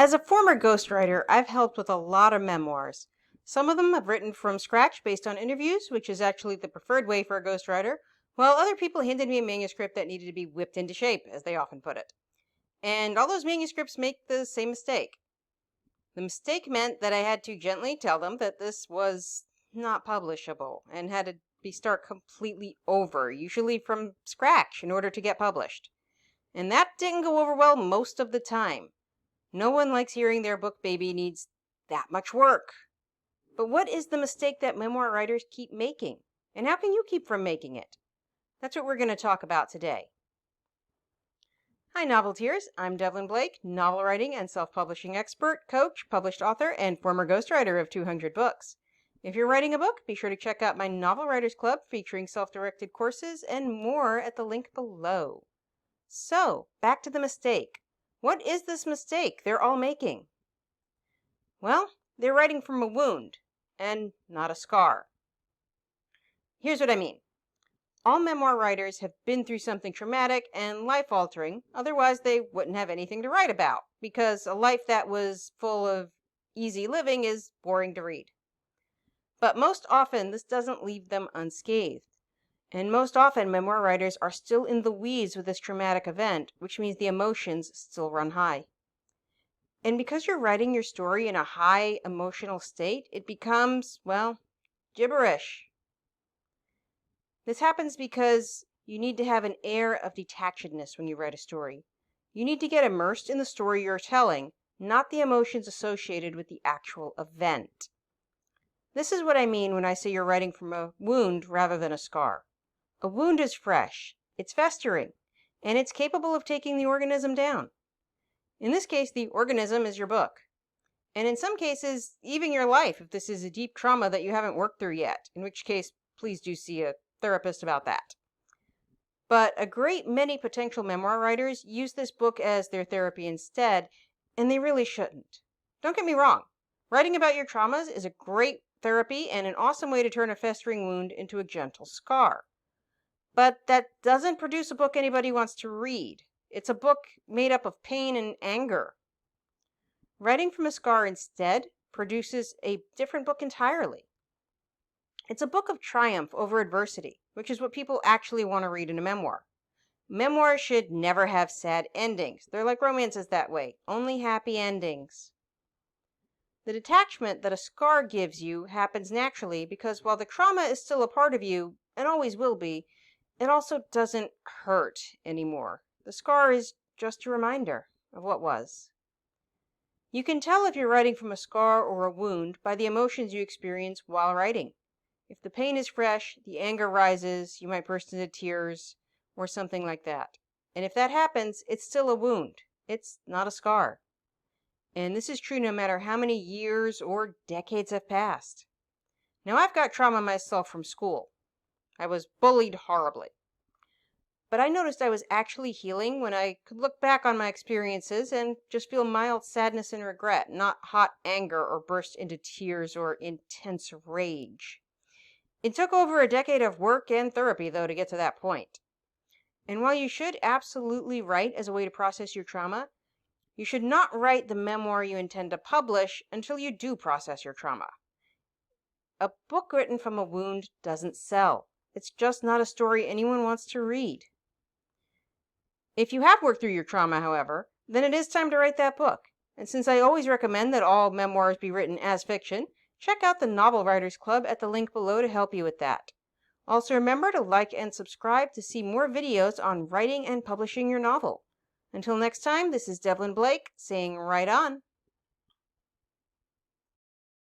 As a former ghostwriter, I've helped with a lot of memoirs. Some of them I've written from scratch based on interviews, which is actually the preferred way for a ghostwriter, while other people handed me a manuscript that needed to be whipped into shape, as they often put it. And all those manuscripts make the same mistake. The mistake meant that I had to gently tell them that this was not publishable and had to start completely over, usually from scratch, in order to get published. And that didn't go over well most of the time. No one likes hearing their book baby needs that much work. But what is the mistake that memoir writers keep making? And how can you keep from making it? That's what we're going to talk about today. Hi, Novelteers. I'm Devlin Blake, novel writing and self-publishing expert, coach, published author, and former ghostwriter of 200 books. If you're writing a book, be sure to check out my Novel Writers Club featuring self-directed courses and more at the link below. So, back to the mistake. What is this mistake they're all making? Well, they're writing from a wound and not a scar. Here's what I mean. All memoir writers have been through something traumatic and life-altering, otherwise they wouldn't have anything to write about, because a life that was full of easy living is boring to read. But most often, this doesn't leave them unscathed. And most often, memoir writers are still in the weeds with this traumatic event, which means the emotions still run high. And because you're writing your story in a high emotional state, it becomes, well, gibberish. This happens because you need to have an air of detachedness when you write a story. You need to get immersed in the story you're telling, not the emotions associated with the actual event. This is what I mean when I say you're writing from a wound rather than a scar. A wound is fresh, it's festering, and it's capable of taking the organism down. In this case, the organism is your book. And in some cases, even your life, if this is a deep trauma that you haven't worked through yet, in which case, please do see a therapist about that. But a great many potential memoir writers use this book as their therapy instead, and they really shouldn't. Don't get me wrong. Writing about your traumas is a great therapy and an awesome way to turn a festering wound into a gentle scar. But that doesn't produce a book anybody wants to read. It's a book made up of pain and anger. Writing from a scar instead produces a different book entirely. It's a book of triumph over adversity, which is what people actually want to read in a memoir. Memoirs should never have sad endings. They're like romances that way, only happy endings. The detachment that a scar gives you happens naturally because while the trauma is still a part of you, and always will be, it also doesn't hurt anymore. The scar is just a reminder of what was. You can tell if you're writing from a scar or a wound by the emotions you experience while writing. If the pain is fresh, the anger rises, you might burst into tears, or something like that. And if that happens, it's still a wound. It's not a scar. And this is true no matter how many years or decades have passed. Now, I've got trauma myself from school. I was bullied horribly. But I noticed I was actually healing when I could look back on my experiences and just feel mild sadness and regret, not hot anger or burst into tears or intense rage. It took over a decade of work and therapy, though, to get to that point. And while you should absolutely write as a way to process your trauma, you should not write the memoir you intend to publish until you do process your trauma. A book written from a wound doesn't sell. It's just not a story anyone wants to read. If you have worked through your trauma, however, then it is time to write that book. And since I always recommend that all memoirs be written as fiction, check out the Novel Writers Club at the link below to help you with that. Also remember to like and subscribe to see more videos on writing and publishing your novel. Until next time, this is Devlin Blake saying right on.